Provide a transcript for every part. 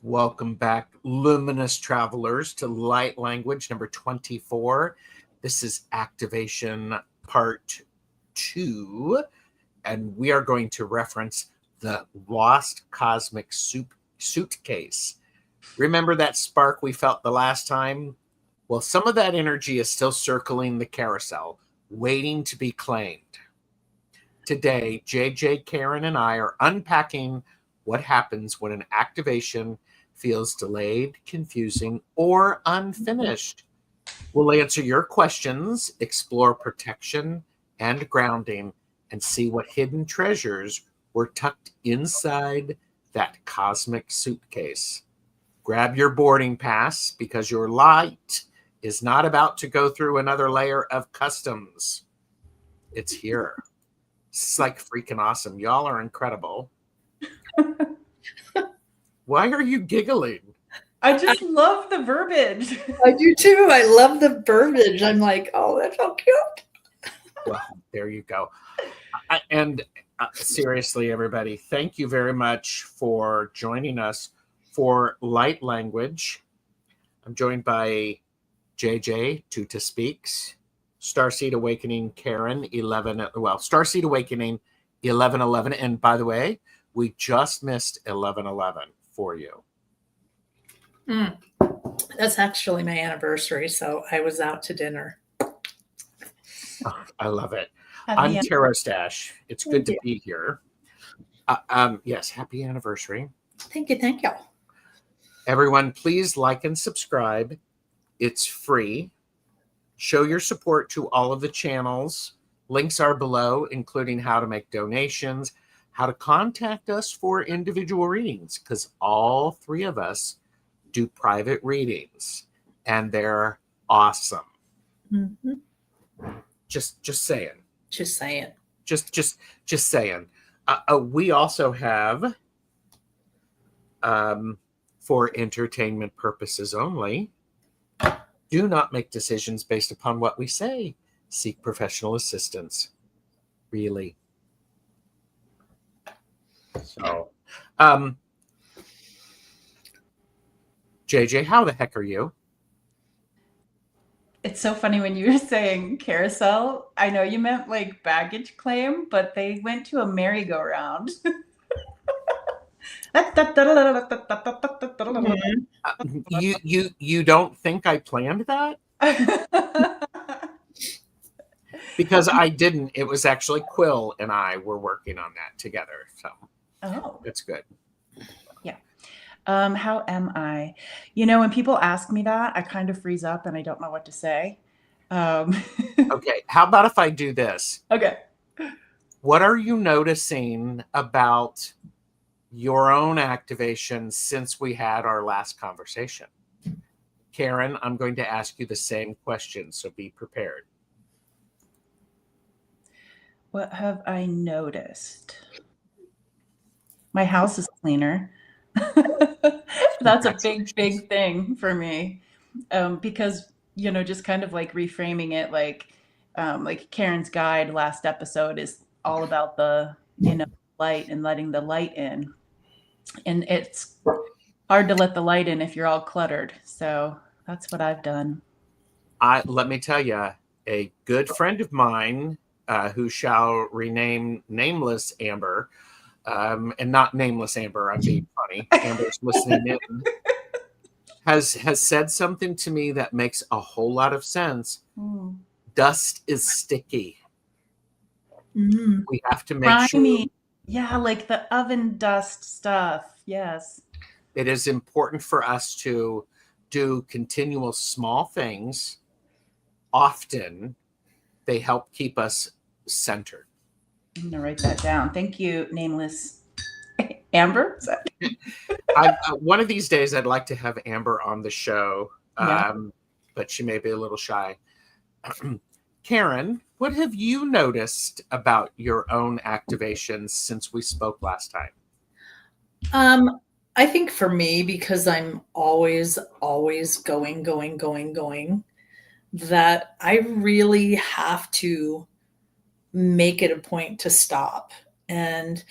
Welcome back, luminous travelers, to light language number 24. This is activation part 2, and we are going to reference the Lost Cosmic Suitcase. Remember that spark we felt the last time? Well, some of that energy is still circling the carousel, waiting to be claimed. Today, JJ, Karen, and I are unpacking what happens when an activation feels delayed, confusing, or unfinished. We'll answer your questions, explore protection and grounding, and see what hidden treasures were tucked inside that cosmic suitcase. Grab your boarding pass because your light is not about to go through another layer of customs. It's here. It's like freaking awesome. Y'all are incredible. Why are you giggling? I just love the verbiage. I do too. I love the verbiage. I'm like, oh, that's so cute. Well, there you go. And seriously, everybody, thank you very much for joining us for Light Language. I'm joined by JJ, Tutah Speaks, Starseed Awakening, Karen, Starseed Awakening, 1111. And by the way, we just missed 1111 for you. That's actually my anniversary, so I was out to dinner. Oh, I love it. I'm Tarot Stash. It's good to be here. Yes, happy anniversary. Thank you. Everyone, please like and subscribe. It's free. Show your support to all of the channels. Links are below, including how to make donations, how to contact us for individual readings, because all three of us do private readings, and they're awesome. Mm-hmm. Just saying. Just saying. Just saying. We also have, for entertainment purposes only, do not make decisions based upon what we say. Seek professional assistance. Really. So, JJ, how the heck are you? It's so funny when you were saying carousel. I know you meant like baggage claim, but they went to a merry-go-round. You don't think I planned that? Because I didn't. It was actually Quill and I were working on that together. So it's good. Yeah. How am I? You know, when people ask me that, I kind of freeze up and I don't know what to say. Okay. How about if I do this? Okay. What are you noticing about your own activation since we had our last conversation? Karen, I'm going to ask you the same question, so be prepared. What have I noticed? My house is cleaner. That's a big thing for me. Because, you know, just kind of like reframing it, like Karen's guide last episode is all about the, you know, light and letting the light in. And it's hard to let the light in if you're all cluttered. So that's what I've done. Let me tell you, a good friend of mine, who shall rename nameless Amber, and not nameless Amber, I'm being funny. Amber's listening in. Has said something to me that makes a whole lot of sense. Dust is sticky. We have to make sure. Yeah, like the oven dust stuff. Yes. It is important for us to do continual small things. Often they help keep us centered. I'm going to write that down. Thank you, nameless Amber. One of these days, I'd like to have Amber on the show, but she may be a little shy. Karen, what have you noticed about your own activations since we spoke last time? I think for me, because I'm always going, that I really have to make it a point to stop. And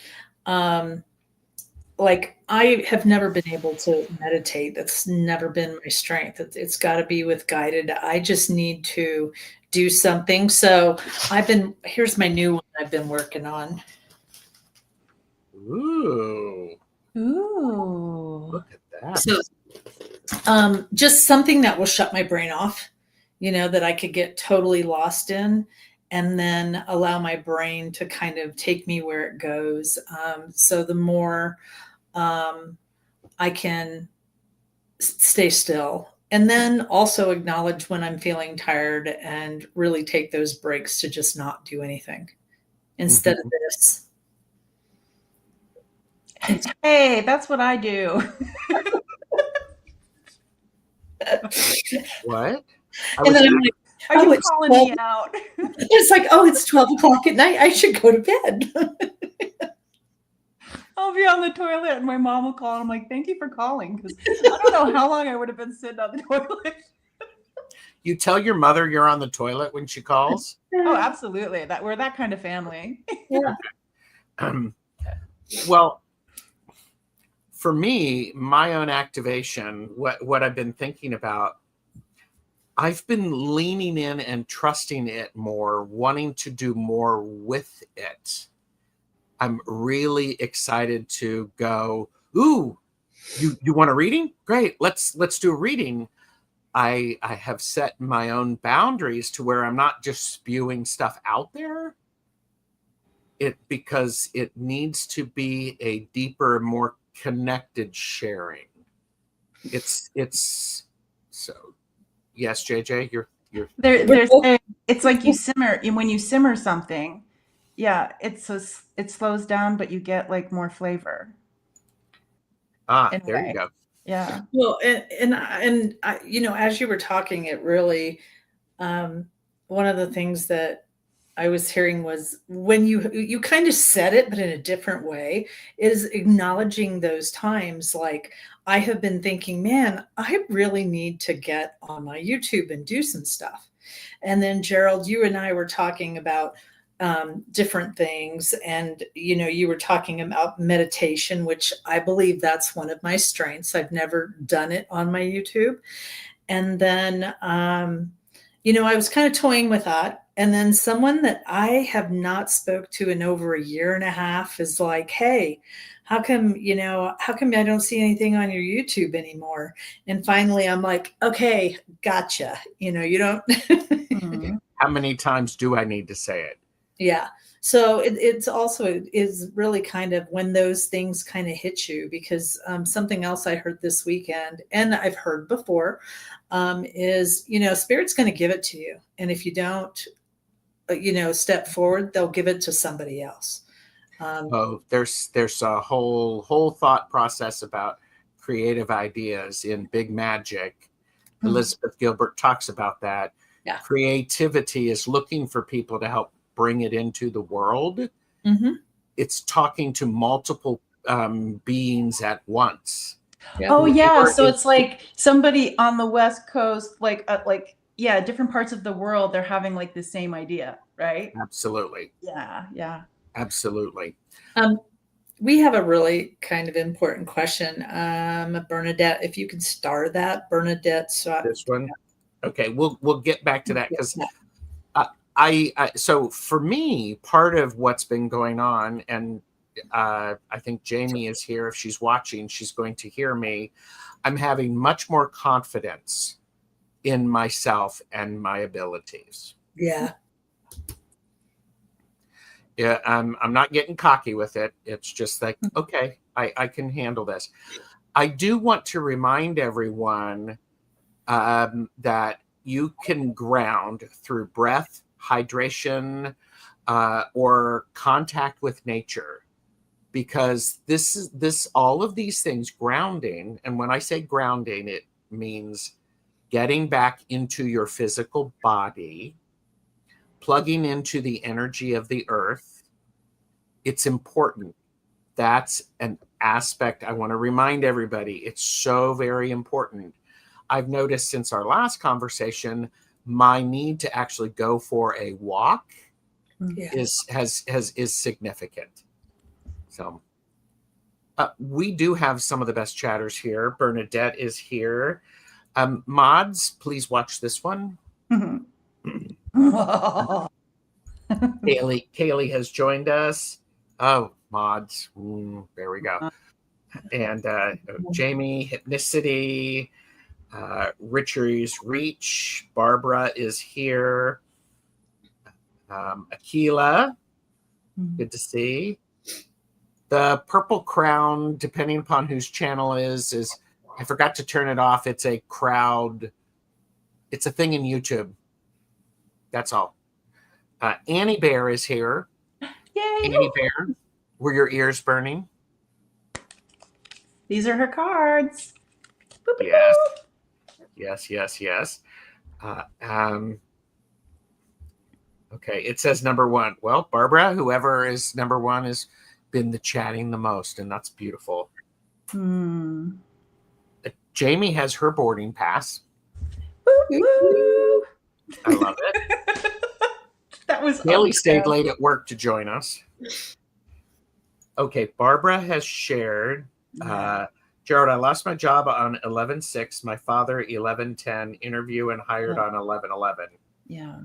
like I have never been able to meditate. That's never been my strength. It's got to be with guided. I just need to do something. So here's my new one I've been working on. Ooh, Ooh. look at that. So just something that will shut my brain off, that I could get totally lost in, and then allow my brain to kind of take me where it goes. So the more I can stay still, and then also acknowledge when I'm feeling tired and really take those breaks to just not do anything instead of this. Hey, that's what I do. What? And then I'm like, Are you calling me out? It's like, oh, it's 12 o'clock at night. I should go to bed. I'll be on the toilet and my mom will call and I'm like, thank you for calling, because I don't know how long I would have been sitting on the toilet. You tell your mother you're on the toilet when she calls? Oh, absolutely. We're that kind of family. Yeah. Well, for me, my own activation, what I've been thinking about, I've been leaning in and trusting it more, wanting to do more with it. I'm really excited to go, ooh, you want a reading? Great, let's do a reading. I have set my own boundaries to where I'm not just spewing stuff out there. Because it needs to be a deeper, more connected sharing. It's so yes, JJ, you're it's like you simmer when you simmer something. Yeah, it slows down, but you get like more flavor. There you go. Yeah. Well, and I, as you were talking, it really, one of the things that I was hearing was when you kind of said it, but in a different way, is acknowledging those times. Like I have been thinking, man, I really need to get on my YouTube and do some stuff. And then Gerald, you and I were talking about different things, and you were talking about meditation, which I believe that's one of my strengths. I've never done it on my YouTube. And then I was kind of toying with that. And then someone that I have not spoke to in over a year and a half is like, hey, how come I don't see anything on your YouTube anymore? And finally I'm like, okay, gotcha. You don't. Mm-hmm. How many times do I need to say it? Yeah. So it's also is really kind of when those things kind of hit you, because something else I heard this weekend, and I've heard before, is, Spirit's going to give it to you. And if you don't, step forward, they'll give it to somebody else. There's a whole thought process about creative ideas in Big Magic. Mm-hmm. Elizabeth Gilbert talks about that. Yeah. Creativity is looking for people to help bring it into the world. Mm-hmm. It's talking to multiple beings at once. Yeah. Oh yeah, so it's like somebody on the West Coast, different parts of the world, they're having like the same idea, right? Absolutely. Yeah. Absolutely. We have a really kind of important question. Bernadette, if you could star that, Bernadette. So this one. Okay, we'll get back to that, because so for me, part of what's been going on, and I think Jamie is here. If she's watching, she's going to hear me. I'm having much more confidence in myself and my abilities. Yeah. Yeah, I'm not getting cocky with it. It's just like, okay, I can handle this. I do want to remind everyone that you can ground through breath, hydration, or contact with nature, because all of these things, grounding. And when I say grounding, it means getting back into your physical body, plugging into the energy of the earth. It's important. That's an aspect I want to remind everybody. It's so very important. I've noticed since our last conversation, my need to actually go for a walk is significant. So We do have some of the best chatters here. Bernadette is here. Mods, please watch this one. Kaylee has joined us. Oh, mods. There we go. And Jamie, Hypnicity, Richard's Reach. Barbara is here. Akila, good to see. The purple crown, depending upon whose channel is I forgot to turn it off. It's a crowd. It's a thing in YouTube. That's all. Annie Bear is here. Yay! Annie Bear, were your ears burning? These are her cards. Yes. Yes. Okay, it says number one. Well, Barbara, whoever is number one, has been the chatting the most, and that's beautiful. Jamie has her boarding pass. Woo! I love it. That was Haley stayed late at work to join us. Okay, Barbara has shared. Gerald, I lost my job on 11/6. My father 11/10 interview and hired on 11/11. Yeah.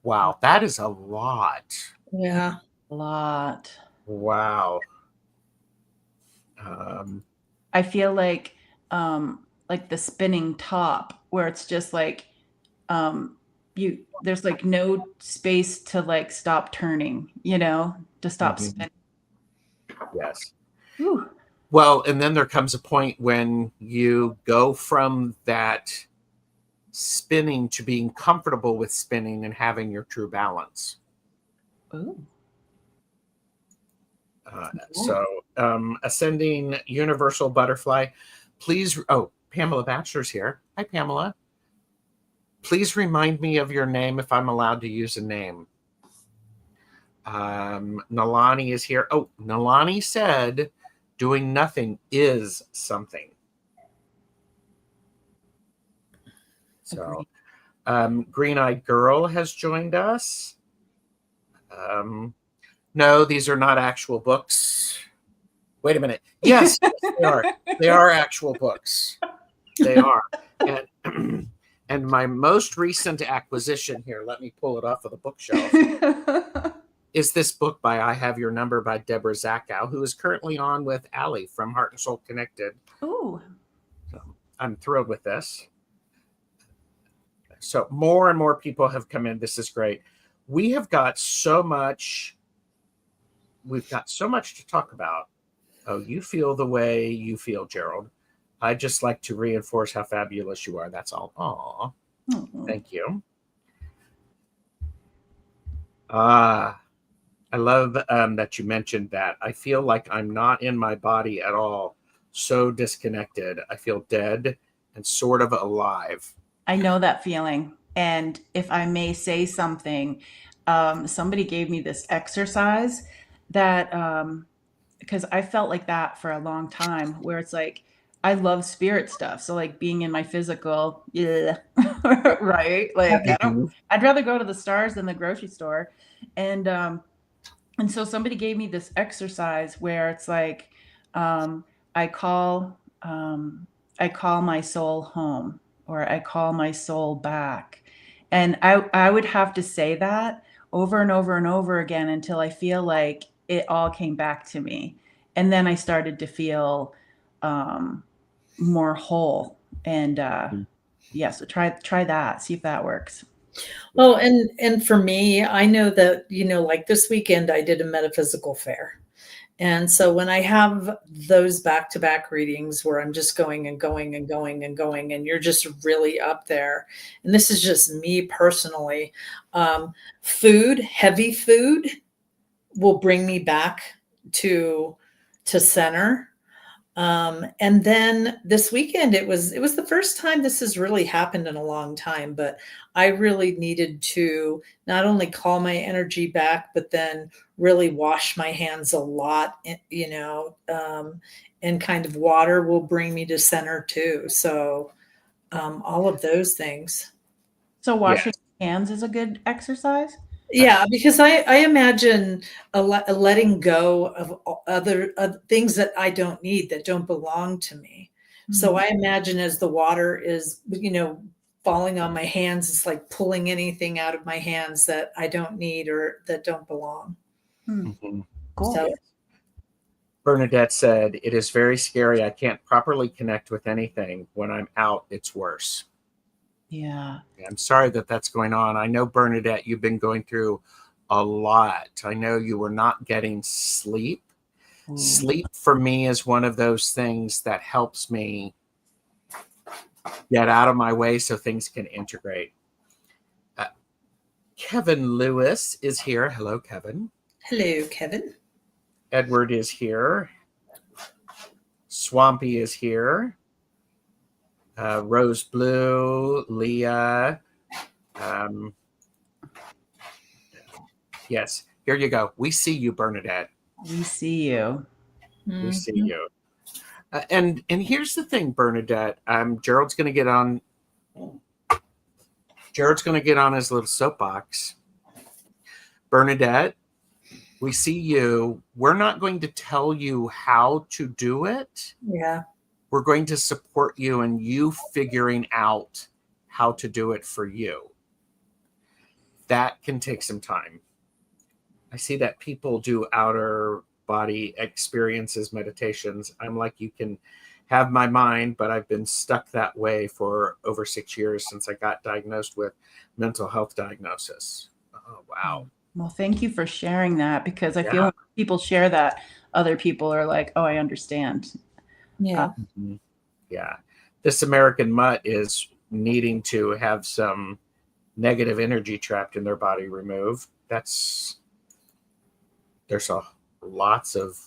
Wow, that is a lot. Yeah, a lot. Wow. I feel like the spinning top, where it's just like there's like no space to like stop turning, to stop spinning. Yes. Whew. Well, and then there comes a point when you go from that spinning to being comfortable with spinning and having your true balance. Ooh. So ascending universal butterfly, please. Oh, Pamela Batchelor's here. Hi, Pamela. Please remind me of your name if I'm allowed to use a name. Nalani is here. Oh, Nalani said doing nothing is something. So Green-Eyed Girl has joined us. No, these are not actual books. Wait a minute. Yes, they are. They are actual books. They are. And my most recent acquisition here, let me pull it off of the bookshelf, is this book by I Have Your Number by Deborah Zachow, who is currently on with Allie from Heart and Soul Connected. Ooh. So I'm thrilled with this. So more and more people have come in. This is great. We have got so much. We've got so much to talk about. Oh, you feel the way you feel, Gerald. I just like to reinforce how fabulous you are. That's all. Aw. Thank you. I love that you mentioned that. I feel like I'm not in my body at all. So disconnected. I feel dead and sort of alive. I know that feeling. And if I may say something, somebody gave me this exercise that, because I felt like that for a long time, where it's like, I love spirit stuff. So like being in my physical, yeah, right? Like I'd rather go to the stars than the grocery store. And so somebody gave me this exercise where it's like, I call my soul home, or I call my soul back. And I would have to say that over and over and over again until I feel like it all came back to me. And then I started to feel more whole. And so try that, see if that works. Oh, and for me, I know that, like this weekend I did a metaphysical fair. And so when I have those back-to-back readings where I'm just going and going and going and going, and you're just really up there, and this is just me personally, heavy food will bring me back to center. And then this weekend, it was the first time this has really happened in a long time, but I really needed to not only call my energy back, but then really wash my hands a lot, and kind of water will bring me to center too. So, all of those things. So washing hands is a good exercise? Yeah, because I imagine a letting go of other things that I don't need, that don't belong to me. So I imagine as the water is, falling on my hands, it's like pulling anything out of my hands that I don't need or that don't belong. Mhm. Cool. So Bernadette said, "It is very scary. I can't properly connect with anything. When I'm out, it's worse." Yeah. I'm sorry that that's going on. I know, Bernadette, you've been going through a lot. I know you were not getting sleep. Ooh. Sleep for me is one of those things that helps me get out of my way so things can integrate. Kevin Lewis is here. Hello, Kevin. hello, Kevin. Edward is here. Swampy is here. Rose Blue, Leah. Yes, here you go. We see you, Bernadette. We see you. We see you. And here's the thing, Bernadette. Gerald's going to get on. Gerald's going to get on his little soapbox. Bernadette, we see you. We're not going to tell you how to do it. Yeah. We're going to support you in you figuring out how to do it for you. That can take some time. I see that people do outer body experiences, meditations. I'm like, you can have my mind, but I've been stuck that way for over 6 years since I got diagnosed with mental health diagnosis. Oh, wow. Well, thank you for sharing that, because I feel when people share that, other people are like, oh, I understand. Yeah. Yeah. This American mutt is needing to have some negative energy trapped in their body removed. There's lots of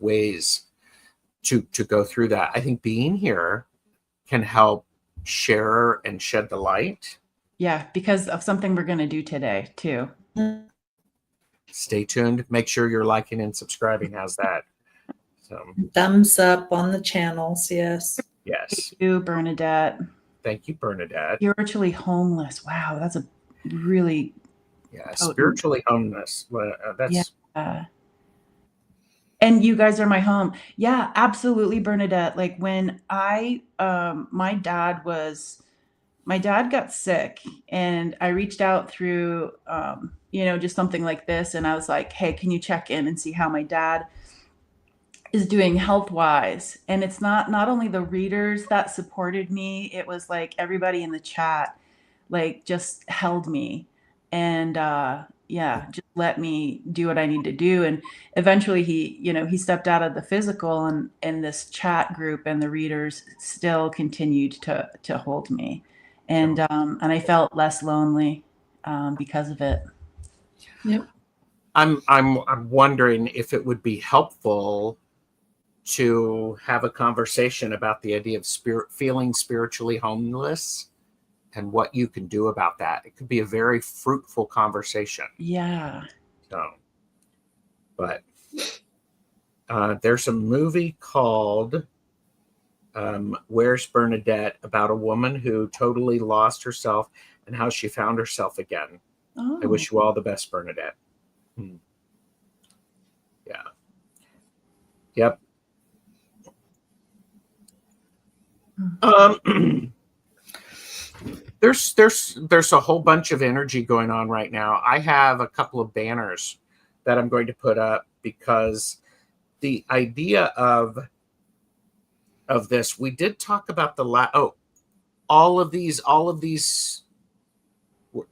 ways to go through that. I think being here can help share and shed the light. Yeah, because of something we're going to do today too. Stay tuned. Make sure you're liking and subscribing. How's that? So, Thumbs up on the channels. Yes. yes. Thank you, Bernadette. Thank you, Bernadette. Spiritually homeless. Wow, that's a really spiritually homeless. That's and you guys are my home. Yeah, absolutely, Bernadette. Like when my dad got sick, and I reached out through, just something like this. And I was like, hey, can you check in and see how my dad is doing health wise? And it's not only the readers that supported me, it was like everybody in the chat, like just held me and, just let me do what I need to do. And eventually he stepped out of the physical, and this chat group and the readers still continued to hold me. And I felt less lonely because of it. Yep. I'm wondering if it would be helpful to have a conversation about the idea of feeling spiritually homeless and what you can do about that. It could be a very fruitful conversation. Yeah. So, but there's a movie called Where's Bernadette, about a woman who totally lost herself and how she found herself again. Oh. I wish you all the best, Bernadette. Yeah. Yep. There's a whole bunch of energy going on right now. I have a couple of banners that I'm going to put up, because the idea of this, we did talk about all of these,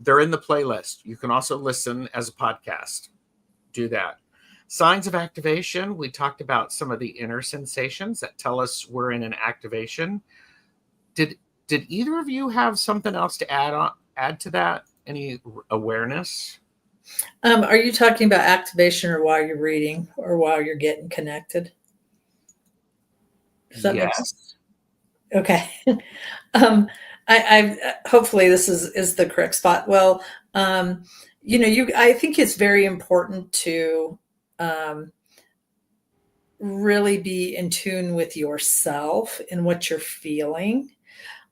they're in the playlist. You can also listen as a podcast. Do that. Signs of activation. We talked about some of the inner sensations that tell us we're in an activation. Did either of you have something else to add to that? Any awareness? Are you talking about activation, or while you're reading, or while you're getting connected? Does that make sense? Okay. I hopefully this is the correct spot. Well, I think it's very important to really be in tune with yourself and what you're feeling.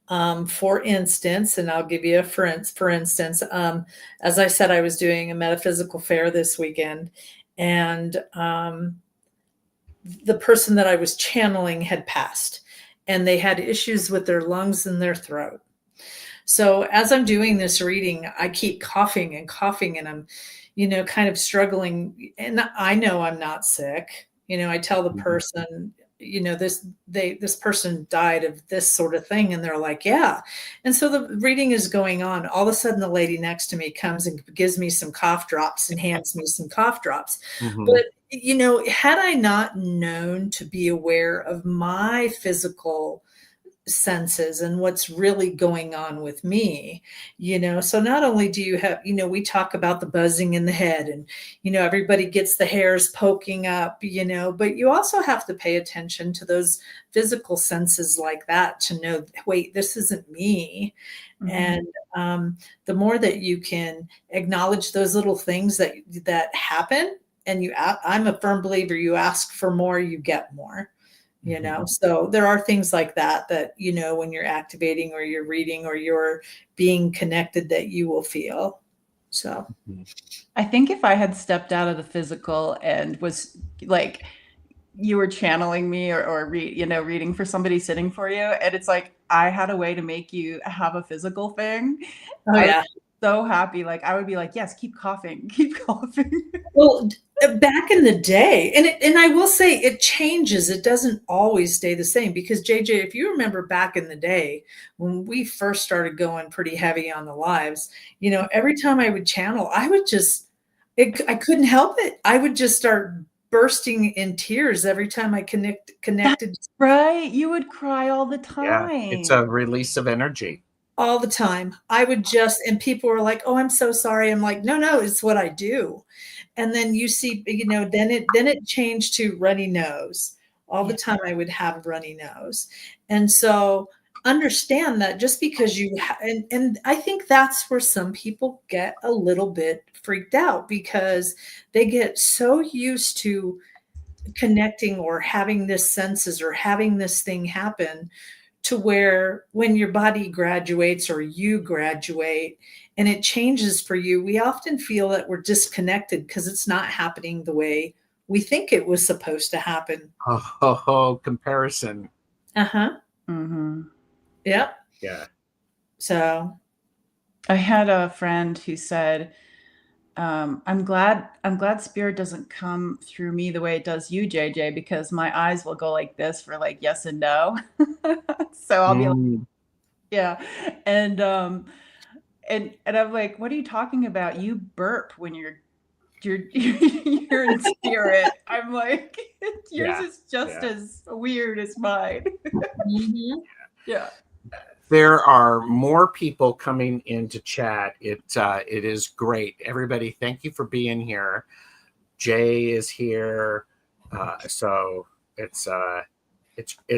For instance, and I'll give you a for instance, as I said, I was doing a metaphysical fair this weekend, and the person that I was channeling had passed, and they had issues with their lungs and their throat. So as I'm doing this reading, I keep coughing and coughing, and I'm, kind of struggling. And I know I'm not sick. I tell the person, this person died of this sort of thing, and they're like, yeah. And so the reading is going on. All of a sudden, the lady next to me comes and gives me some cough drops and hands me some cough drops. But had I not known to be aware of my physical senses and what's really going on with me, so not only do you have, we talk about the buzzing in the head, and everybody gets the hairs poking up, but you also have to pay attention to those physical senses like that to know, wait, this isn't me. And the more that you can acknowledge those little things that happen, and I'm a firm believer, you ask for more, you get more. So there are things like that when you're activating or you're reading or you're being connected, that you will feel. So I think if I had stepped out of the physical and was like, you were channeling me or reading for somebody sitting for you, and it's like I had a way to make you have a physical thing. Oh yeah. So happy. Like I would be like, yes, keep coughing. Well, back in the day, and I will say it changes. It doesn't always stay the same, because JJ, if you remember back in the day when we first started going pretty heavy on the lives, every time I would channel, I couldn't help it. I would just start bursting in tears every time I connected. That's right. You would cry all the time. Yeah, it's a release of energy. All the time. I would and people were like, oh, I'm so sorry. I'm like, no, it's what I do. And then you see, then it changed to runny nose. All the time I would have runny nose. And so understand that just because and I think that's where some people get a little bit freaked out, because they get so used to connecting or having this senses or having this thing happen, to where when your body graduates or you graduate and it changes for you, we often feel that we're disconnected because it's not happening the way we think it was supposed to happen. Comparison. Yep. Yeah. So I had a friend who said, I'm glad spirit doesn't come through me the way it does you, JJ, because my eyes will go like this for like yes and no. So I'll be like, yeah. And I'm like, what are you talking about? You burp when you're in spirit. I'm like, yours is just as weird as mine. Yeah. There are more people coming into chat. It is great. Everybody, thank you for being here. Jay is here. So it's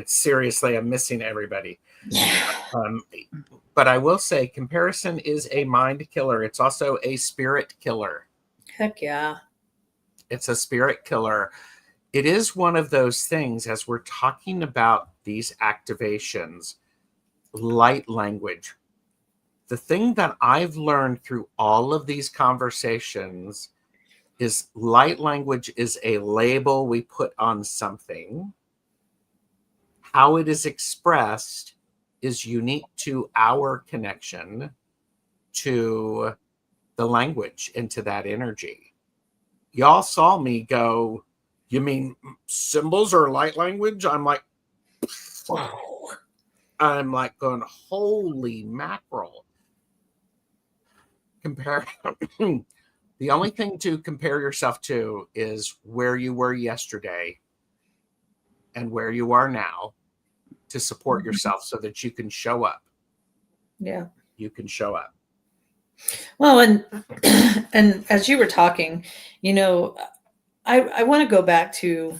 seriously, I'm missing everybody. But I will say comparison is a mind killer. It's also a spirit killer. Heck yeah. It's a spirit killer. It is one of those things, as we're talking about these activations, light language. The thing that I've learned through all of these conversations is light language is a label we put on something. How it is expressed is unique to our connection to the language and to that energy. Y'all saw me go, you mean symbols or light language? I'm like, going, holy mackerel. Compare. The only thing to compare yourself to is where you were yesterday and where you are now, to support yourself so that you can show up. Yeah. You can show up. Well, and as you were talking, I want to go back to,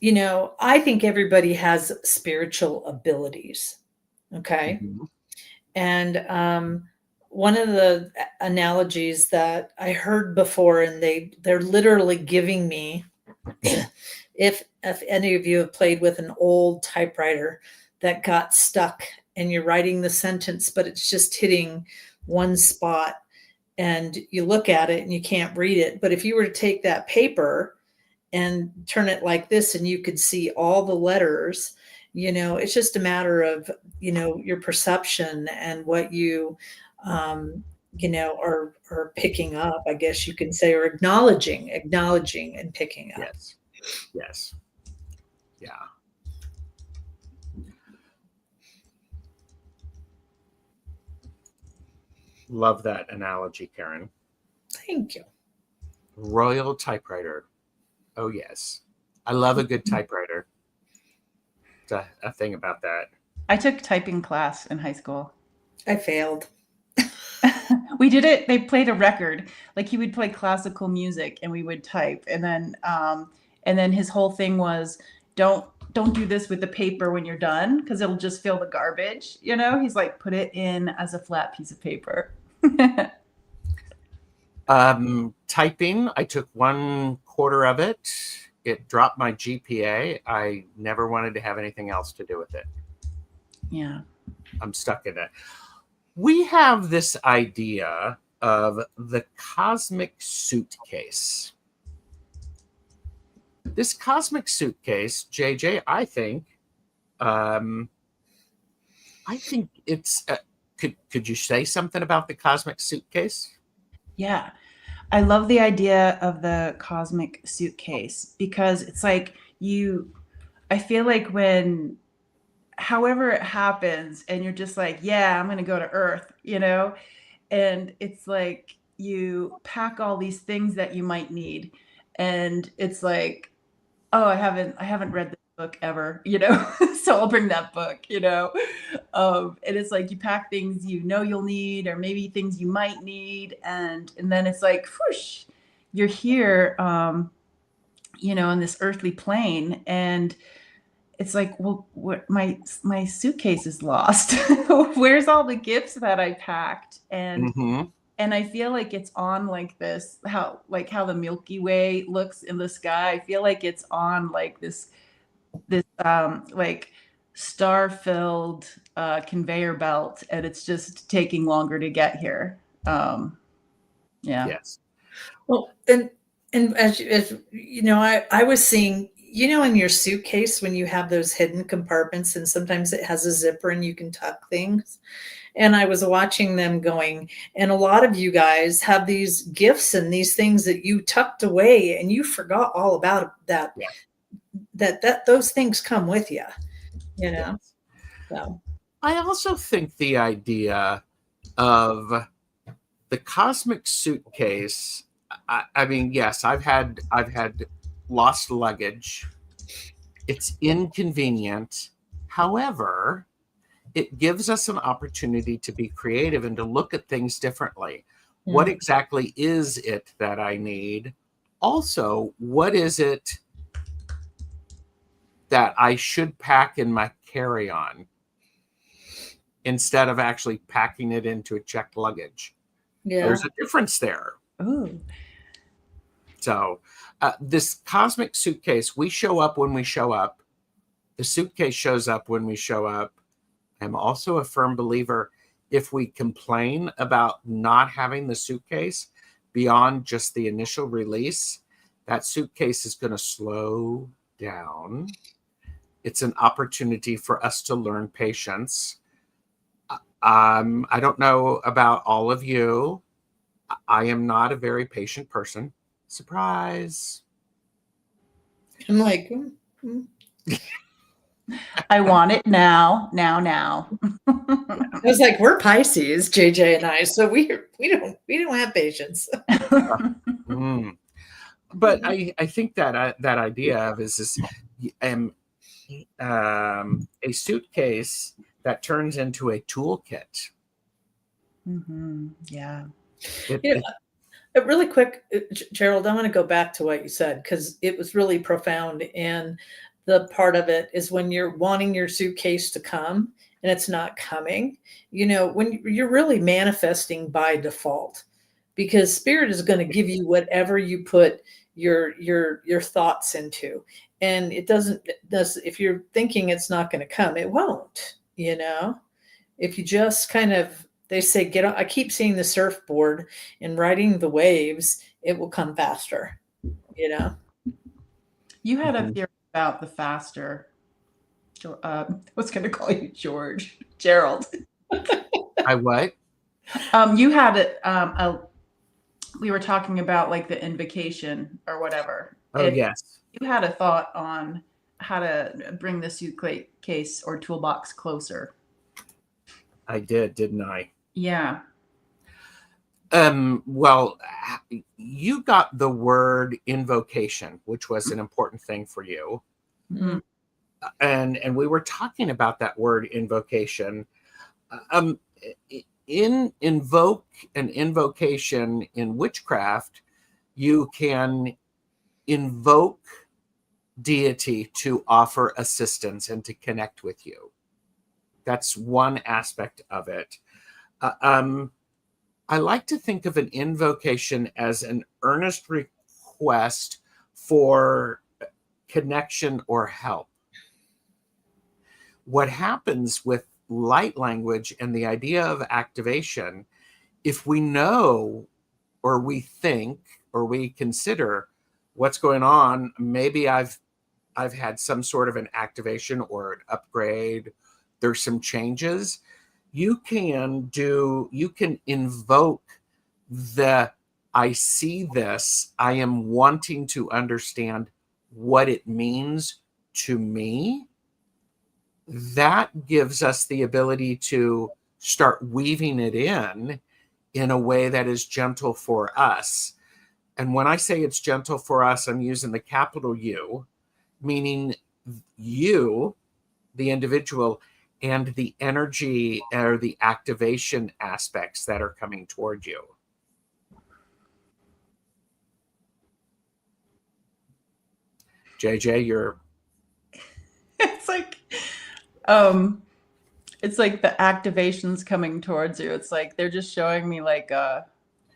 I think everybody has spiritual abilities. Okay. And one of the analogies that I heard before, and they're literally giving me, if any of you have played with an old typewriter that got stuck and you're writing the sentence, but it's just hitting one spot, and you look at it and you can't read it. But if you were to take that paper and turn it like this, and you could see all the letters, it's just a matter of, your perception and what you, are picking up, I guess you can say, or acknowledging and picking up. Yes. Yeah. Love that analogy, Karen. Thank you. Royal typewriter. Oh, yes. I love a good typewriter. It's a thing about that. I took typing class in high school. I failed. We did it. They played a record. Like, he would play classical music and we would type. And then his whole thing was, don't do this with the paper when you're done, because it'll just fill the garbage. He's like, put it in as a flat piece of paper. Typing, I took 1/4 of it. It dropped my GPA. I never wanted to have anything else to do with it. Yeah. I'm stuck in it. We have this idea of the cosmic suitcase. This cosmic suitcase, JJ, I think it's. Could you say something about the cosmic suitcase? Yeah. I love the idea of the cosmic suitcase, because it's like I feel like however it happens, and you're just like, yeah, I'm going to go to Earth, and it's like you pack all these things that you might need. And it's like, oh, I haven't read this book ever, so I'll bring that book, and it's like you pack things you'll need, or maybe things you might need, and then it's like, whoosh, you're here, in this earthly plane, and it's like, well, my suitcase is lost. Where's all the gifts that I packed? And And I feel like it's on like this, how the Milky Way looks in the sky. I feel like it's on like this like star-filled conveyor belt, and it's just taking longer to get here. Yeah. Yes. Well, and as I was seeing, in your suitcase, when you have those hidden compartments, and sometimes it has a zipper and you can tuck things. And I was watching them going, and a lot of you guys have these gifts and these things that you tucked away, and you forgot all about that. Yeah. That those things come with you, Yes. So I also think the idea of the cosmic suitcase. I mean, yes, I've had lost luggage. It's inconvenient. However, it gives us an opportunity to be creative and to look at things differently. Mm. What exactly is it that I need? Also, what is it that I should pack in my carry-on instead of actually packing it into a checked luggage? Yeah. There's a difference there. Ooh. So this cosmic suitcase, we show up when we show up. The suitcase shows up when we show up. I'm also a firm believer, if we complain about not having the suitcase beyond just the initial release, that suitcase is going to slow down. It's an opportunity for us to learn patience. I don't know about all of you. I am not a very patient person. Surprise. I'm like, I want it now. I was like, we're Pisces, JJ and I, so we don't have patience. But I think that idea of is this a suitcase that turns into a toolkit. Mm-hmm. Yeah. Really quick, Gerald, I want to go back to what you said, because it was really profound. And the part of it is when you're wanting your suitcase to come and it's not coming, when you're really manifesting by default, because spirit is going to give you whatever you put your thoughts into. And it does if you're thinking it's not going to come, it won't, if you just kind of, they say, get on, I keep seeing the surfboard and riding the waves, it will come faster, you know? You had a Mhm. theory about the faster. I was going to call you Gerald. I what? You had we were talking about like the invocation or whatever. Oh, yes. You had a thought on how to bring the suitcase or toolbox closer. I did, didn't I? Yeah. Well, you got the word invocation, which was an important thing for you. Mm-hmm. And we were talking about that word invocation. In invoke an invocation in witchcraft, you can invoke deity to offer assistance and to connect with you. That's one aspect of it. I like to think of an invocation as an earnest request for connection or help. What happens with light language and the idea of activation, if we know or we think or we consider what's going on, maybe I've had some sort of an activation or an upgrade, there's some changes, you can invoke the I see this, I am wanting to understand what it means to me. That gives us the ability to start weaving it in a way that is gentle for us. And when I say it's gentle for us, I'm using the capital U, meaning you, the individual, and the energy or the activation aspects that are coming toward you. JJ, you're It's like the activations coming towards you. It's like they're just showing me like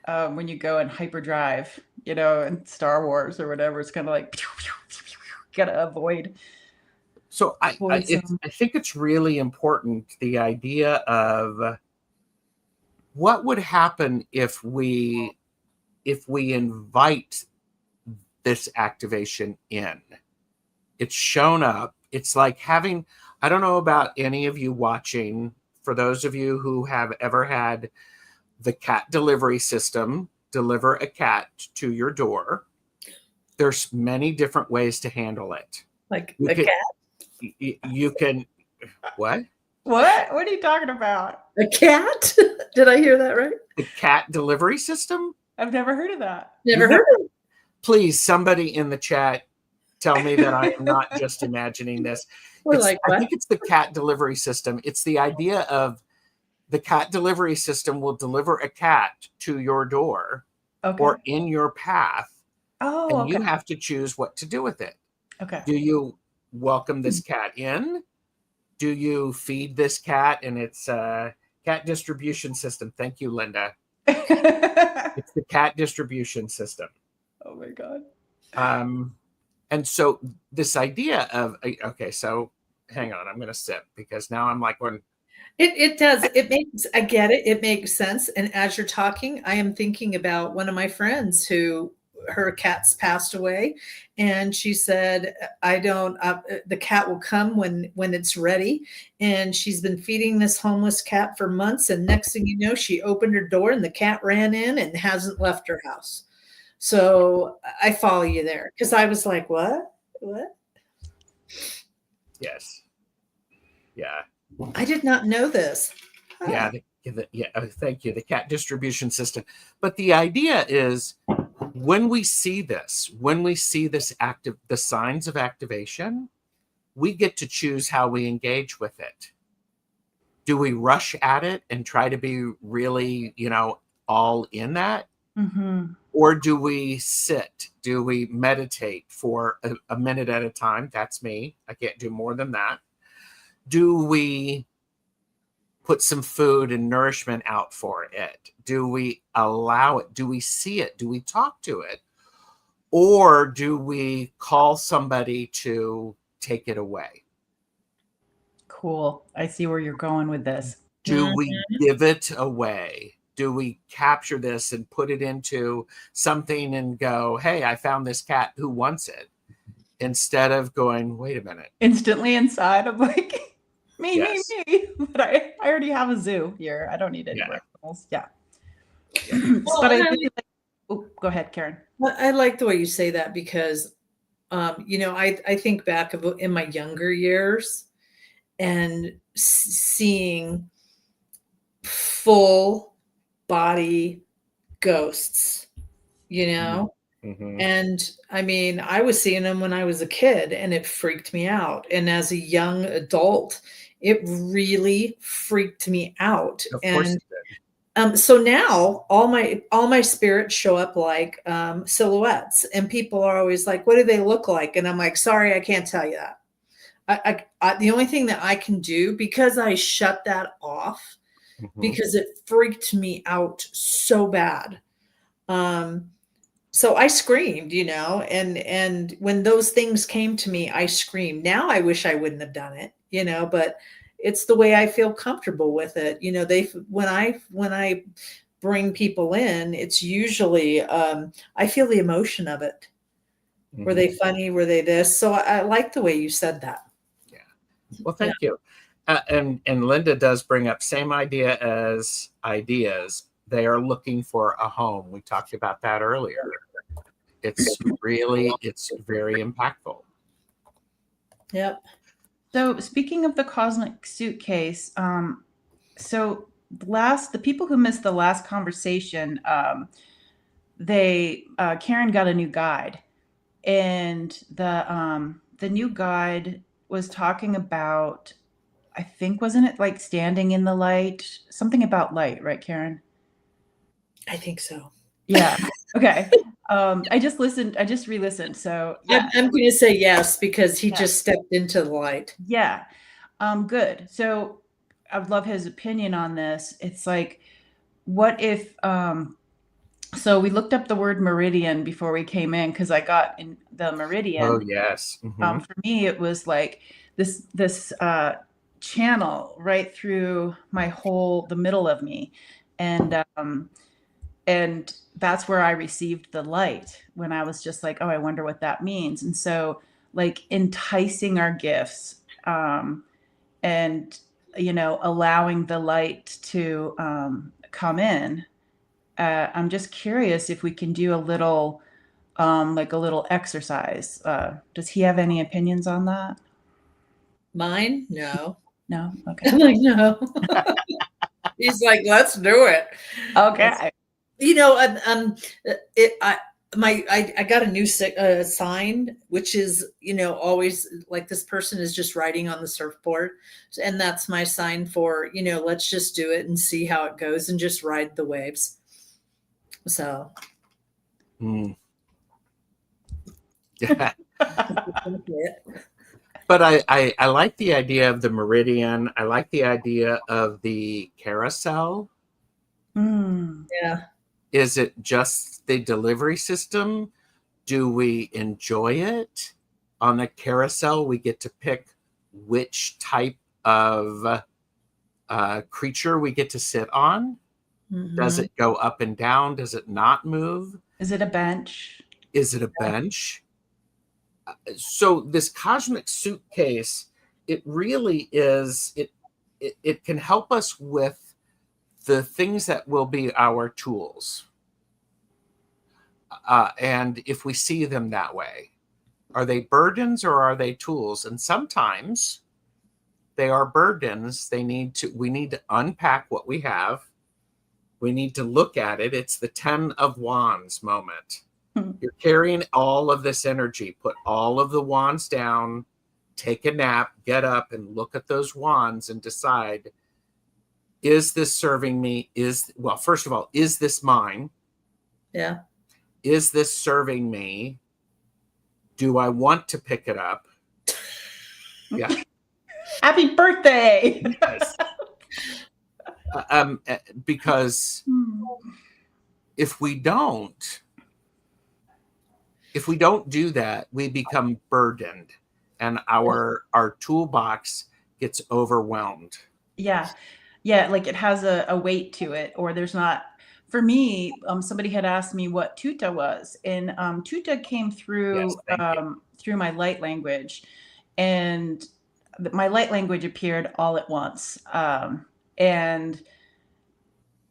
when you go in hyperdrive, you know, in Star Wars or whatever, it's kind of like gotta avoid. so I think it's really important, the idea of what would happen if we invite this activation in. It's shown up. It's like having, I don't know about any of you watching, for those of you who have ever had the cat delivery system deliver a cat to your door, there's many different ways to handle it. Like You a can, cat? you can, what? What are you talking about? A cat? Did I hear that right? The cat delivery system? I've never heard of that. Never heard of it. Please, somebody in the chat, tell me that I am not just imagining this. We're like, I what? think it's the cat delivery system. It's the idea of the cat delivery system will deliver a cat to your door or in your path, and you have to choose what to do with it. Okay. Do you welcome this cat in? Do you feed this cat? And it's a cat distribution system. Thank you, Linda. It's the cat distribution system. Oh my God. And so this idea of, okay, so hang on, I'm going to sip because now I'm like, when It does. It makes, I get it. It makes sense. And as you're talking, I am thinking about one of my friends who her cats passed away. And she said, I don't, the cat will come when it's ready. And she's been feeding this homeless cat for months. And next thing you know, she opened her door and the cat ran in and hasn't left her house. So I follow you there. Cause I was like, what? Yes. Yeah. I did not know this. Huh. Yeah. Thank you. The cat distribution system. But the idea is when we see this the signs of activation, we get to choose how we engage with it. Do we rush at it and try to be really, all in that? Mm-hmm. Or do we sit? Do we meditate for a minute at a time? That's me. I can't do more than that. Do we put some food and nourishment out for it? Do we allow it? Do we see it? Do we talk to it? Or do we call somebody to take it away? Cool. I see where you're going with this. Do we give it away? Do we capture this and put it into something and go, hey, I found this cat, who wants it? Instead of going, wait a minute. Instantly inside, I'm like, me, Yes. me. But I already have a zoo here. I don't need any more animals. Yeah. Well, But I really like, oh, go ahead, Karen. I like the way you say that because, I think back in my younger years and seeing full body ghosts, Mm-hmm. and I mean, I was seeing them when I was a kid and it freaked me out. And as a young adult, it really freaked me out. Of course And it did. so now all my spirits show up like silhouettes, and people are always like, what do they look like? And I'm like, sorry, I can't tell you that. The only thing that I can do, because I shut that off, because it freaked me out so bad. So I screamed, and when those things came to me, I screamed. Now I wish I wouldn't have done it, but it's the way I feel comfortable with it. When I bring people in, it's usually, I feel the emotion of it. Were they funny? Were they this? So I like the way you said that. Yeah. Well, thank you. And Linda does bring up same idea as ideas. They are looking for a home. We talked about that earlier. It's very impactful. Yep. So speaking of the Cosmic Suitcase, so the people who missed the last conversation, Karen got a new guide, and the new guide was talking about, I think, wasn't it like standing in the light? Something about light, right, Karen? I think so. Yeah. Okay. I just re-listened. So yeah. I'm going to say yes, because he just stepped into the light. Yeah. Good. So I'd love his opinion on this. It's like, what if, so we looked up the word meridian before we came in, because I got in the meridian. Oh, yes. Mm-hmm. For me, it was like this channel right through the middle of me. And that's where I received the light, when I was just like, oh, I wonder what that means. And so, like, enticing our gifts, and, allowing the light to come in. I'm just curious if we can do a little exercise. Does he have any opinions on that? Mine? No. No? Okay. I'm like, no. He's like, let's do it. Okay. I got a new sign, which is, always like, this person is just riding on the surfboard. And that's my sign for, let's just do it and see how it goes and just ride the waves. So. Yeah. But I like the idea of the meridian. I like the idea of the carousel. Yeah. Is it just the delivery system? Do we enjoy it? On the carousel, we get to pick which type of creature we get to sit on. Mm-hmm. Does it go up and down? Does it not move? Is it a bench? Is it a bench? So this Cosmic Suitcase, it really is, it can help us with the things that will be our tools. And if we see them that way, are they burdens or are they tools? And sometimes they are burdens. We need to unpack what we have. We need to look at it. It's the 10 of Wands moment. You're carrying all of this energy. Put all of the wands down, take a nap, get up and look at those wands and decide, is this serving me? First of all, is this mine? Yeah. Is this serving me? Do I want to pick it up? Yeah. Happy birthday. Yes. Because if we don't do that, we become burdened and our toolbox gets overwhelmed. Yeah. Yeah, like it has a weight to it, or there's not. For me, somebody had asked me what Tutah was, and Tutah came Yes, thank you. through my light language, and my light language appeared all at once, and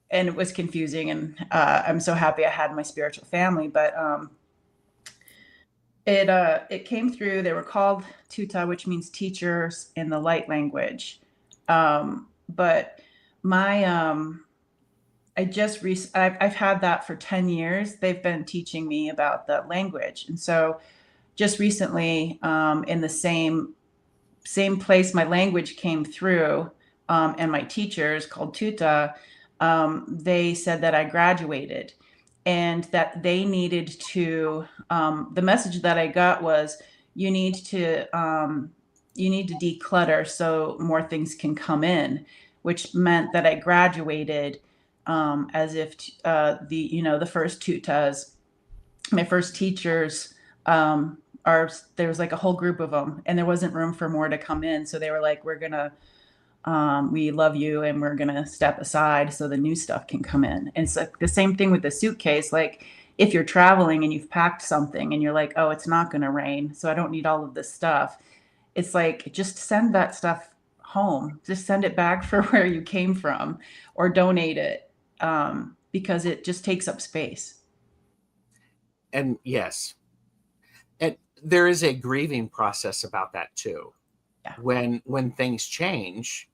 it was confusing. And I'm so happy I had my spiritual family, but it came through. They were called Tutah, which means teachers in the light language, but my I've had that for 10 years. They've been teaching me about the language. And so just recently, in the same place my language came through, and my teachers called Tutah, they said that I graduated and that they needed to, the message that I got was, you need to, declutter so more things can come in, which meant that I graduated, as if the first Tutahs, my first teachers, there was like a whole group of them, and there wasn't room for more to come in, so they were like, we're gonna we love you and we're gonna step aside so the new stuff can come in. And it's like the same thing with the suitcase. Like if you're traveling and you've packed something and you're like, oh, it's not gonna rain, so I don't need all of this stuff, it's like, just send that stuff home, just send it back for where you came from, or donate it, because it just takes up space. And yes, and there is a grieving process about that too. Yeah. When things change,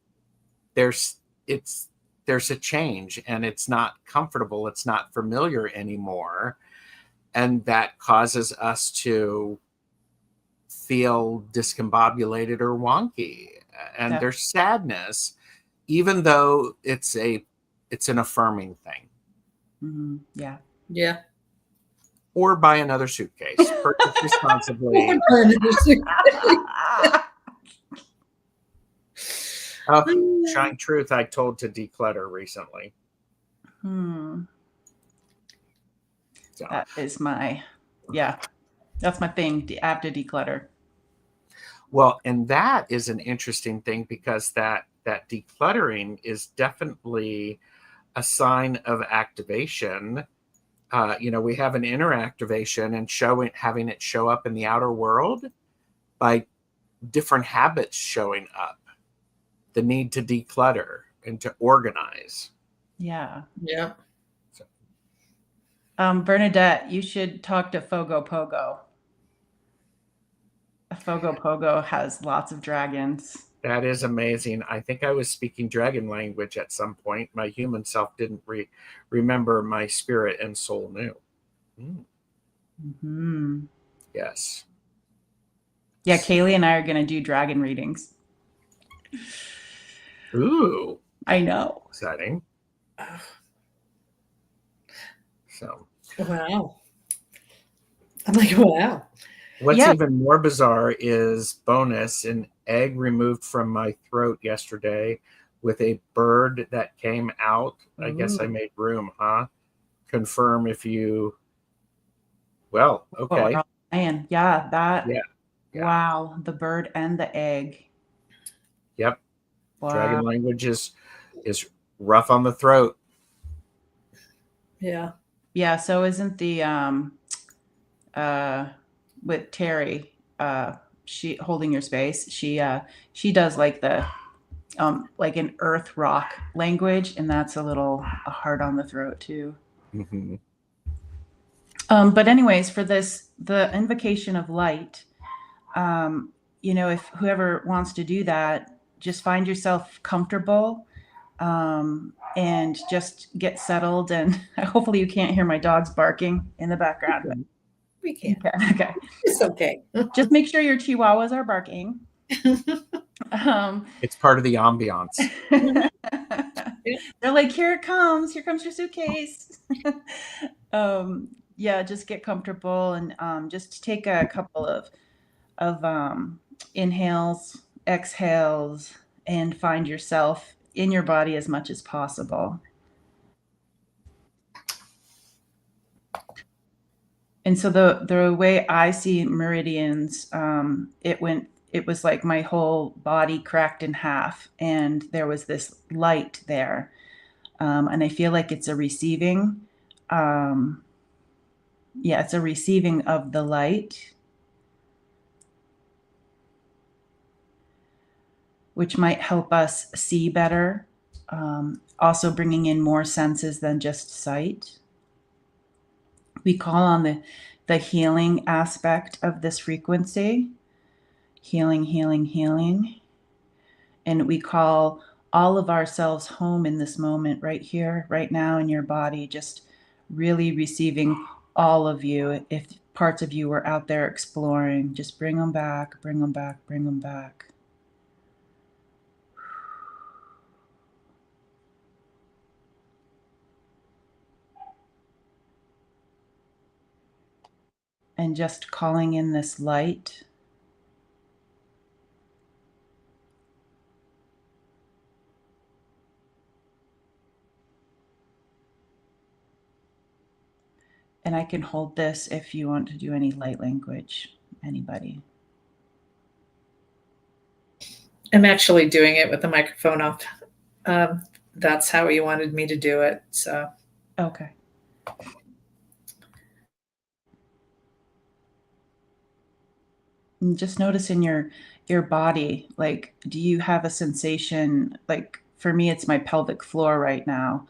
there's a change, and it's not comfortable, it's not familiar anymore, and that causes us to feel discombobulated or wonky, and Yeah. there's sadness, even though it's an affirming thing. Mm-hmm. Yeah. Yeah. Or buy another suitcase, purchase responsibly. Shine truth, I told to declutter recently. So. That is that's my thing. I have to declutter. Well, and that is an interesting thing, because that decluttering is definitely a sign of activation. We have an inner activation, and having it show up in the outer world by different habits showing up, the need to declutter and to organize. Yeah. Yeah. So. Bernadette, you should talk to Fogo Pogo. Fogo Pogo has lots of dragons. That is amazing. I think I was speaking dragon language at some point. My human self didn't remember. My spirit and soul knew. Mm-hmm. Yes. Yeah, Kaylee and I are going to do dragon readings. Ooh. I know. Exciting. So. Wow. I'm like, wow. What's even more bizarre is bonus, an egg removed from my throat yesterday with a bird that came out. I guess I made room, huh? Confirm if you. Well, okay. Oh, man. Yeah, that. Yeah. Wow, the bird and the egg. Yep. Wow. Dragon language is rough on the throat. Yeah. Yeah. So isn't the with Terry, she holding your space, she does like the like an earth rock language, and that's a little hard on the throat too. Mm-hmm. But anyways, for the invocation of light, if whoever wants to do that, just find yourself comfortable, and just get settled. And hopefully you can't hear my dogs barking in the background. Okay. We can. Okay. It's okay. Just make sure your chihuahuas are barking. It's part of the ambiance. They're like, here it comes. Here comes your suitcase. Yeah, just get comfortable, and just take a couple of inhales, exhales, and find yourself in your body as much as possible. And so the way I see meridians, it went it was like my whole body cracked in half, and there was this light there. And I feel like it's a receiving. Yeah, it's a receiving of the light, which might help us see better. Also bringing in more senses than just sight. We call on the healing aspect of this frequency. Healing, healing, healing. And we call all of ourselves home in this moment, right here, right now in your body, just really receiving all of you. If parts of you were out there exploring, just bring them back, bring them back, bring them back. And just calling in this light. And I can hold this if you want to do any light language, anybody. I'm actually doing it with the microphone off. That's how he wanted me to do it. So okay. And just notice in your body, like, do you have a sensation? Like for me, it's my pelvic floor right now.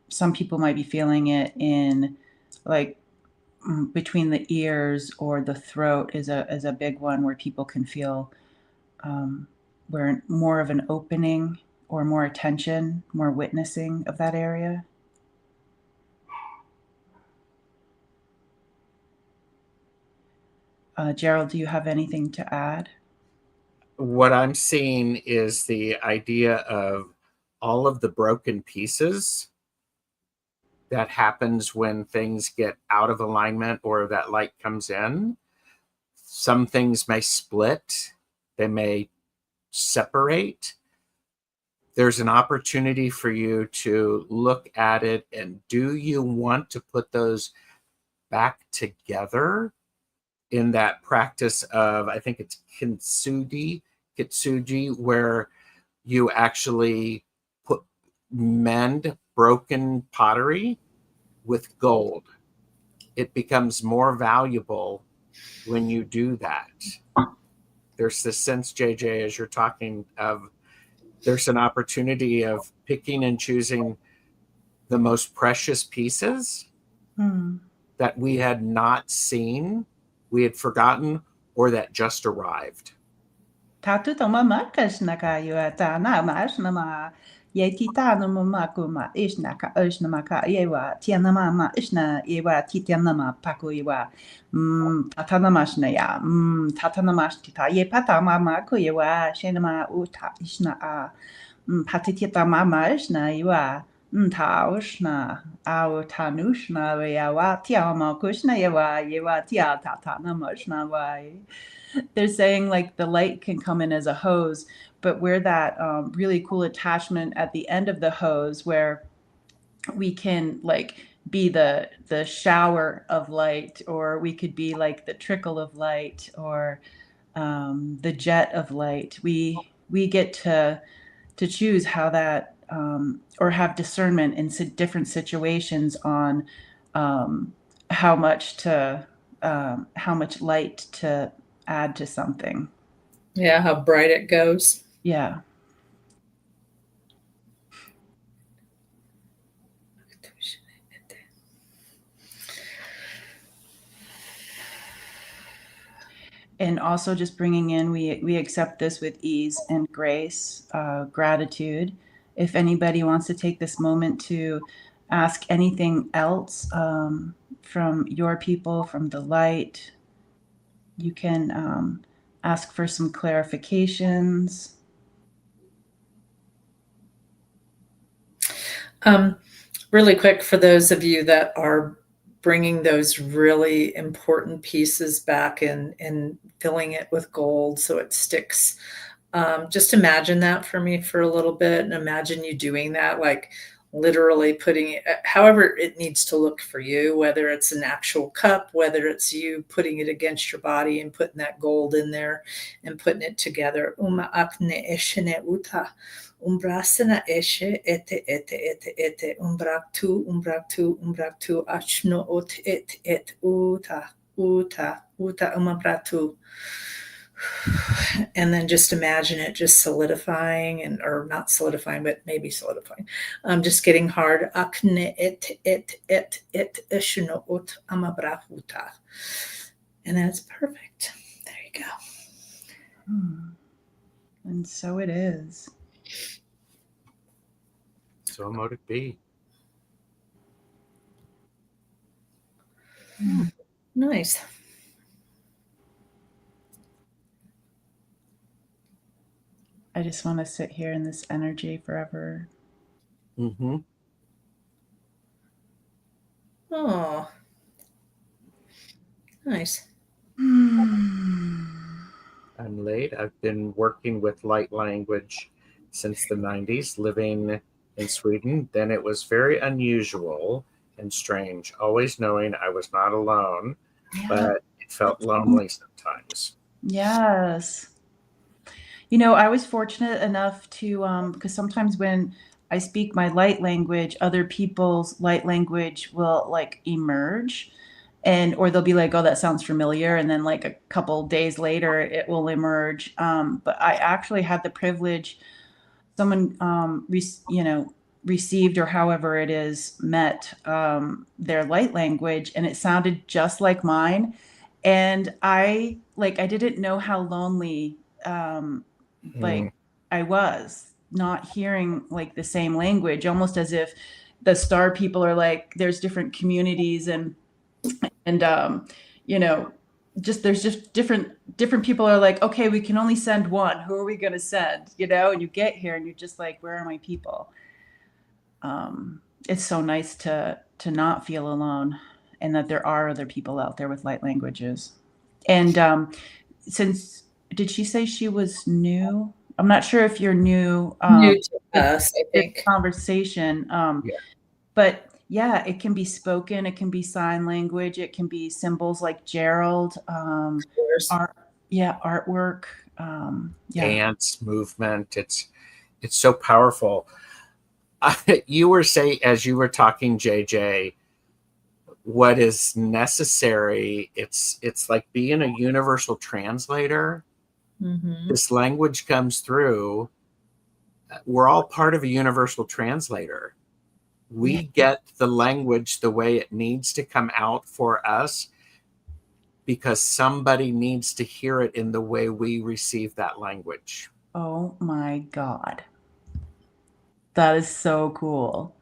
Some people might be feeling it in like between the ears, or the throat is a big one where people can feel where more of an opening or more attention, more witnessing of that area. Gerald, do you have anything to add? What I'm seeing is the idea of all of the broken pieces that happens when things get out of alignment or that light comes in. Some things may split, they may separate. There's an opportunity for you to look at it, and do you want to put those back together in that practice of, I think it's kintsugi, where you actually mend broken pottery with gold. It becomes more valuable when you do that. There's this sense, JJ, as you're talking, of there's an opportunity of picking and choosing the most precious pieces that we had not seen, we had forgotten, or that just arrived. Yetita no makuma ishnaka ushnamaka yewa tianamama ishna yewa titianama pakuiwa tatanamashnaya tatanamashtita ye patamama kuyewa shenama uta ishna a patitita mama ishna yewa ta ushna au tanushna yewa tiama kushna yewa tia tatanamashna wai. They're saying like the light can come in as a hose, but we're that really cool attachment at the end of the hose where we can like be the shower of light, or we could be like the trickle of light, or the jet of light. We get to choose how that or have discernment in different situations on how much light to add to something. Yeah, how bright it goes. Yeah. And also just bringing in, we accept this with ease and grace, gratitude. If anybody wants to take this moment to ask anything else from your people, from the light, you can ask for some clarifications. Really quick, for those of you that are bringing those really important pieces back and filling it with gold so it sticks. Just imagine that for me for a little bit, and imagine you doing that, like literally putting it, however it needs to look for you, whether it's an actual cup, whether it's you putting it against your body and putting that gold in there and putting it together. Uma akne eshene uta, umbrasana eshe ete, umbraktu, achno ot et uta, umabratu. And then just imagine it just solidifying or not solidifying, but maybe solidifying. Just getting hard. Akne et eshno ot amabrahuta. And then it's perfect. There you go. And so it is. So mote it be. Nice. I just want to sit here in this energy forever. Mm-hmm. Oh, nice. I'm late. I've been working with light language since the 90s, living in Sweden. Then it was very unusual and strange, always knowing I was not alone, but it felt lonely sometimes. Yes. You know, I was fortunate enough to, because sometimes when I speak my light language, other people's light language will like emerge, or they'll be like, oh, that sounds familiar. And then like a couple days later, it will emerge. But I actually had the privilege, someone, received, or however it is, met their light language, and it sounded just like mine. And I didn't know how lonely, like I was not hearing like the same language, almost as if the star people are like, there's different communities and just there's just different people are like, okay, we can only send one. Who are we going to send? And you get here and you're just like, where are my people? It's so nice to not feel alone, and that there are other people out there with light languages. And did she say she was new? I'm not sure if you're new. New to us, I think. Conversation. But yeah, it can be spoken. It can be sign language. It can be symbols like Gerald. Artwork. Dance, movement. It's so powerful. You were saying, as you were talking, JJ, what is necessary, it's like being a universal translator. Mm-hmm. This language comes through. We're all part of a universal translator. We get the language the way it needs to come out for us, because somebody needs to hear it in the way we receive that language. Oh my God. That is so cool.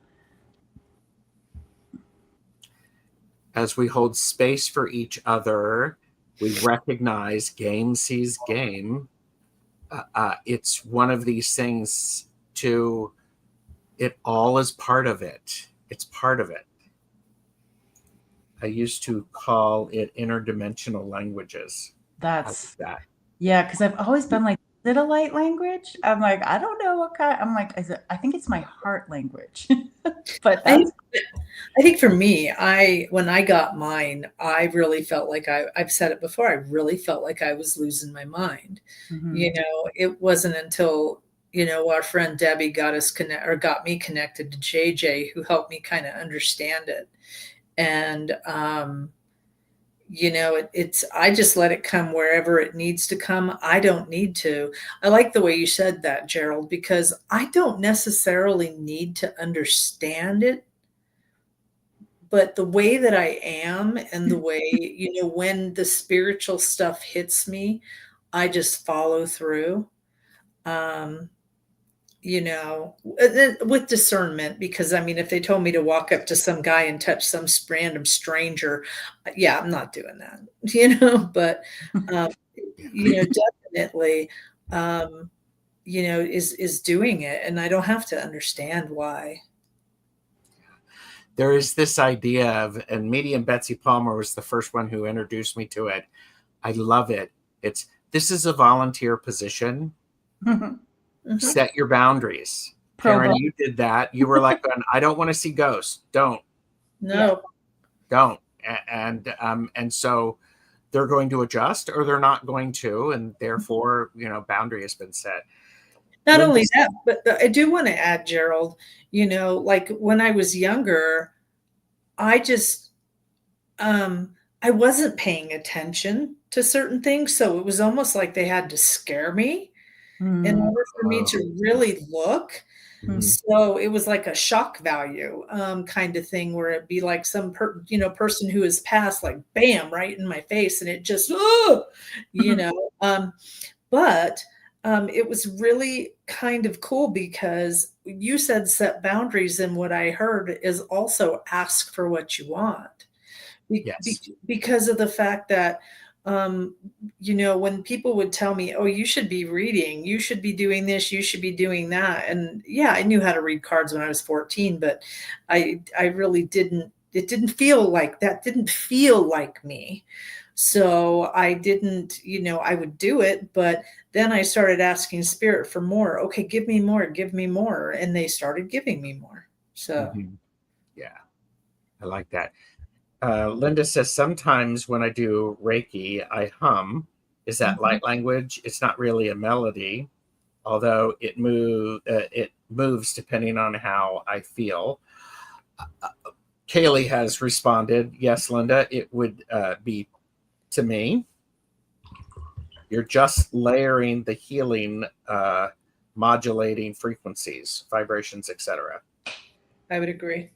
As we hold space for each other, we recognize game sees game. It's one of these things it all is part of it. It's part of it. I used to call it interdimensional languages. That's that. Yeah, because I've always been like, is it a light language? I'm like, I don't know what kind. I'm like, I think it's my heart language. But I think for me, when I got mine, I really felt like I've said it before, I really felt like I was losing my mind. Mhm. It wasn't until, our friend Debbie got me connected to JJ, who helped me kind of understand it. And, I just let it come wherever it needs to come. I don't need to. I like the way you said that, Gerald, because I don't necessarily need to understand it. But the way that I am, and the way, when the spiritual stuff hits me, I just follow through. With discernment, because if they told me to walk up to some guy and touch some random stranger, yeah, I'm not doing that, but, definitely, is doing it, and I don't have to understand why. There is this idea of, and medium Betsy Palmer was the first one who introduced me to it. I love it. This is a volunteer position. Mhm. Set your boundaries. Karen, you did that. You were like, I don't want to see ghosts. Don't. No. Don't. And so they're going to adjust or they're not going to, and therefore, boundary has been set. Not only that, but I do want to add, Gerald, like when I was younger, I just, I wasn't paying attention to certain things. So it was almost like they had to scare me in order for me to really look. So it was like a shock value kind of thing where it'd be like some person who has passed, like bam, right in my face, and it just but it was really kind of cool because you said set boundaries, and what I heard is also ask for what you want. Because of the fact that when people would tell me, oh, you should be reading, you should be doing this, you should be doing that. And yeah, I knew how to read cards when I was 14, but I really didn't, it didn't feel like that, didn't feel like me. So I didn't, I would do it, but then I started asking spirit for more. Okay, give me more, give me more. And they started giving me more. So yeah, I like that. Linda says, sometimes when I do Reiki, I hum. Is that light language? It's not really a melody, although it moves depending on how I feel. Kaylee has responded, yes, Linda, it would be to me. You're just layering the healing, modulating frequencies, vibrations, etc. I would agree.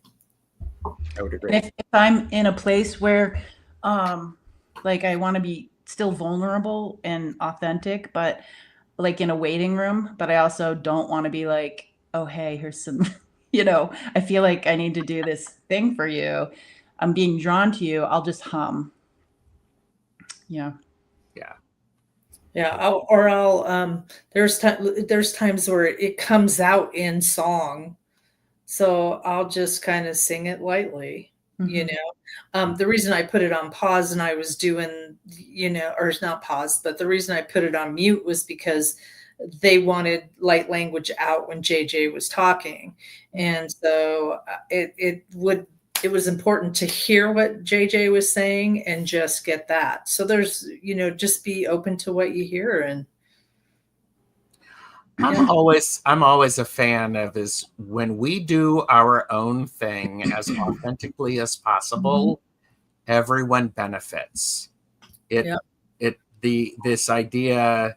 If I'm in a place where, like, I want to be still vulnerable and authentic, but like in a waiting room, but I also don't want to be like, oh, hey, here's some, I feel like I need to do this thing for you. I'm being drawn to you. I'll just hum. Yeah. There's times where it comes out in song. So I'll just kind of sing it lightly, The reason I put it on pause and I was doing, or it's not pause, but the reason I put it on mute was because they wanted light language out when JJ was talking. And so it was important to hear what JJ was saying and just get that. So there's, just be open to what you hear. And I'm always a fan of is when we do our own thing as authentically as possible, everyone benefits. This idea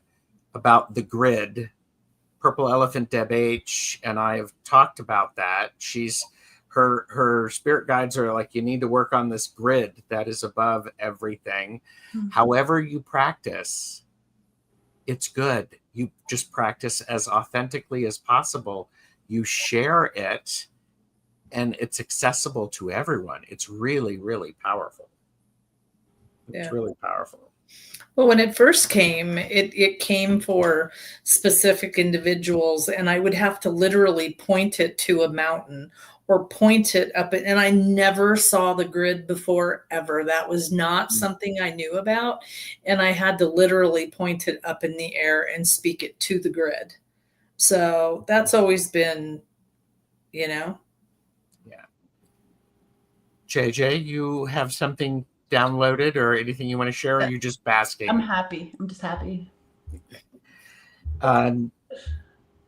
about the grid, Purple Elephant Deb H and I have talked about that. Her spirit guides are like, you need to work on this grid that is above everything. However you practice, it's good. You just practice as authentically as possible. You share it, and it's accessible to everyone. It's really, really powerful. It's really powerful. Well, when it first came, it came for specific individuals, and I would have to literally point it to a mountain or point it up. And I never saw the grid before, ever. That was not something I knew about. And I had to literally point it up in the air and speak it to the grid. So that's always been, Yeah. JJ, you have something downloaded or anything you want to share, or are you just basking? I'm happy. I'm just happy.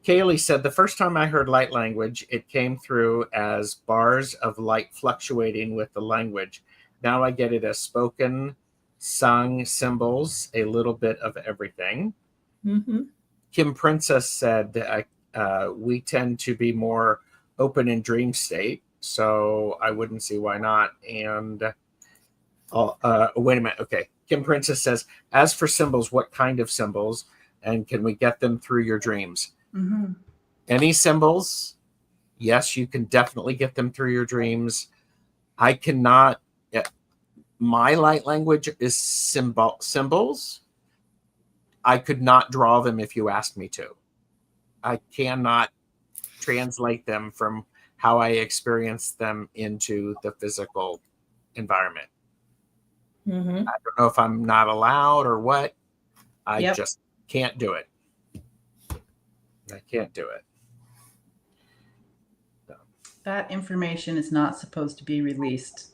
Kaylee said, the first time I heard light language, it came through as bars of light fluctuating with the language. Now I get it as spoken, sung, symbols, a little bit of everything. Kim Princess said, we tend to be more open in dream state, so I wouldn't see why not. And wait a minute. Okay. Kim Princess says, as for symbols, what kind of symbols? And can we get them through your dreams? Any symbols? Yes, you can definitely get them through your dreams. I cannot. My light language is symbols. I could not draw them if you asked me to. I cannot translate them from how I experience them into the physical environment. I don't know if I'm not allowed or what. I just can't do it. I can't do it. that information is not supposed to be released.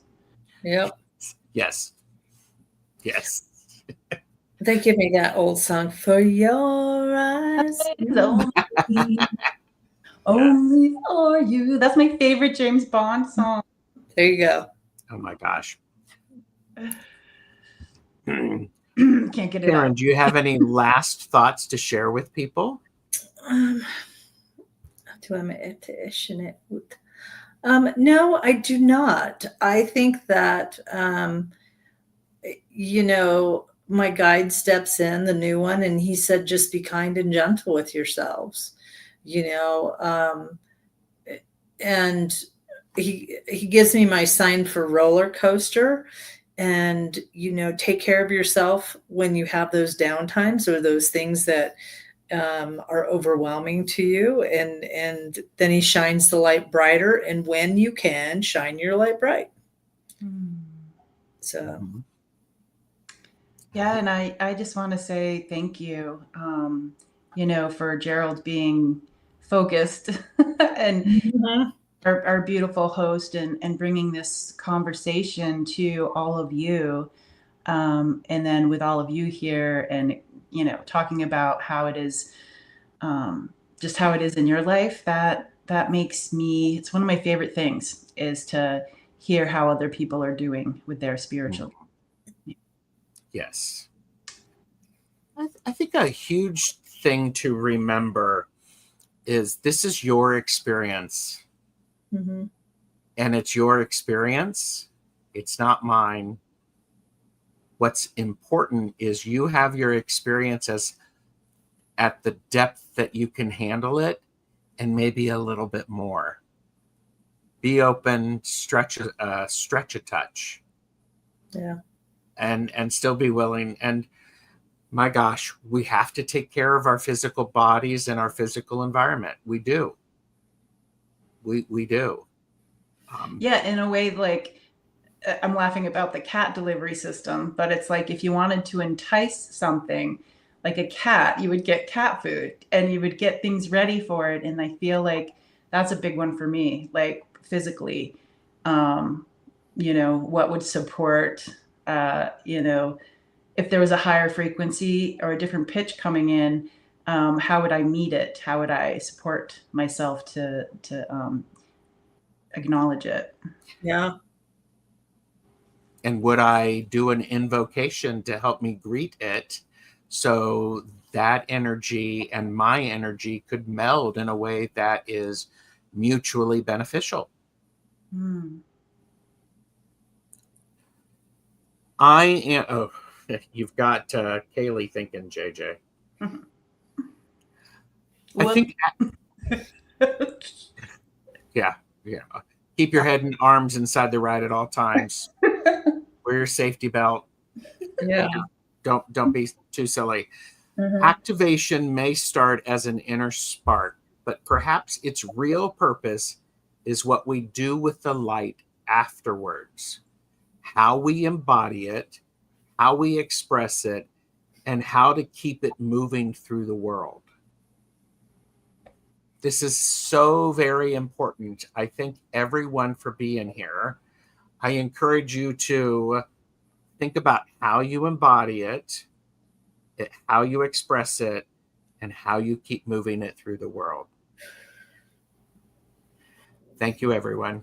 Yep. Yes. Yes. They give me that old song, For Your Eyes. Only for you. That's my favorite James Bond song. There you go. Oh my gosh. Can't get it Karen, out. do you have any last thoughts to share with people? No, I do not. I think that, my guide steps in, the new one, and he said, just be kind and gentle with yourselves, and he gives me my sign for roller coaster, and, take care of yourself when you have those downtimes or those things that are overwhelming to you, and then he shines the light brighter, and when you can, shine your light bright. So yeah, and I just want to say thank you, for Gerald being focused and our beautiful host, and bringing this conversation to all of you, and then with all of you here, and talking about how it is, just how it is in your life. That makes me, it's one of my favorite things, is to hear how other people are doing with their spiritual. Yes. I think a huge thing to remember is this is your experience. And it's your experience. It's not mine. What's important is you have your experiences at the depth that you can handle it, and maybe a little bit more. Be open, stretch a touch. Yeah. And still be willing. And my gosh, we have to take care of our physical bodies and our physical environment. We do. We do. Yeah, in a way, like, I'm laughing about the cat delivery system, but it's like, if you wanted to entice something like a cat, you would get cat food and you would get things ready for it. And I feel like that's a big one for me, like physically, what would support, if there was a higher frequency or a different pitch coming in, how would I meet it? How would I support myself to acknowledge it? Yeah. And would I do an invocation to help me greet it, so that energy and my energy could meld in a way that is mutually beneficial? I am. Oh, you've got Kaylee thinking, JJ. I think. Yeah. Keep your head and arms inside the ride at all times. Wear your safety belt. Yeah. Don't be too silly. Activation may start as an inner spark, but perhaps its real purpose is what we do with the light afterwards. How we embody it, how we express it, and how to keep it moving through the world. This is so very important. I thank everyone for being here. I encourage you to think about how you embody it, how you express it, and how you keep moving it through the world. Thank you, everyone.